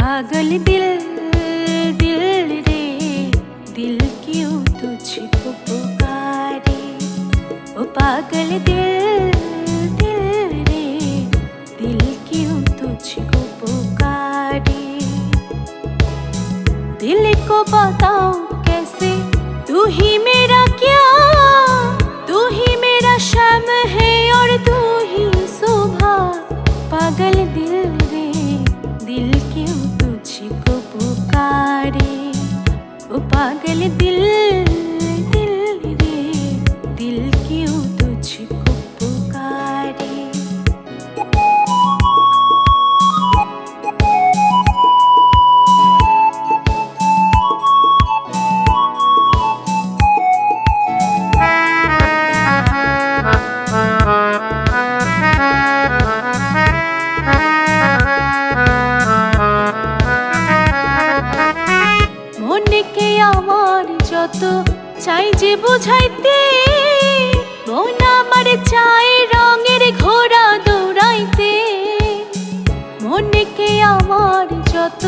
पागल दिल दिल रे दिल क्यों तुझको पुकारे। ओ पागल दिल दिल रे दिल क्यों तुझको पुकारे। दिल को बताओ कैसे तू ही मेरा क्या, तू ही मेरा शाम है और तू ही सुबह। पागल दिल रे दिल क्यों तुझको पुकारे। ओ पागल दिल दिल रे दिल क्यों तुझको पुकारे। যত চাই যে বুঝাইতে, মন আমার চাই রঙের ঘোড়া দৌড়াইতে। মনকে আমার যত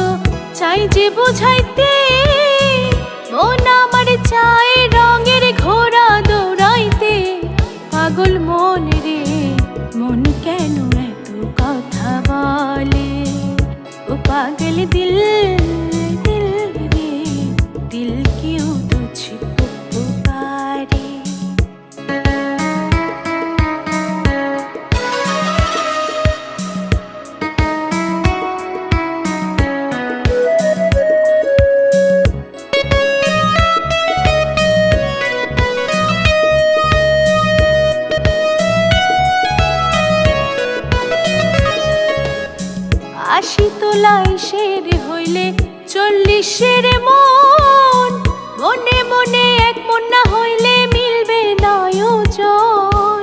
চাই যে বুঝাইতে, মন আমার চাই রঙের ঘোড়া দৌড়াইতে। পাগল মন রে মন কেন এত কথা বলে। ও পাগল দিল দিল রে दिल क्यों तुझको पुकारे। আশি তোলাই শের হইলে 40-এর মন, মনে মনে এক মন না হইলে মিলবে না ওজন।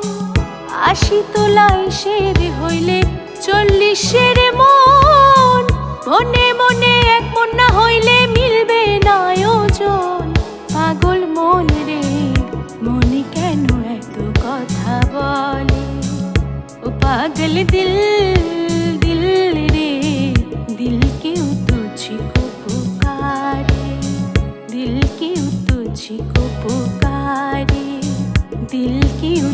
80 তোলাই শের হইলে 40-এর মন, মনে মনে এক মন না হইলে মিলবে না ওজন। পাগল মন রে মন কেন এত কথা বলে। ও পাগল দিল दिल रे दिल क्यों तुझको पुकारे। दिल क्यों तुझको पुकारे। दिल क्यों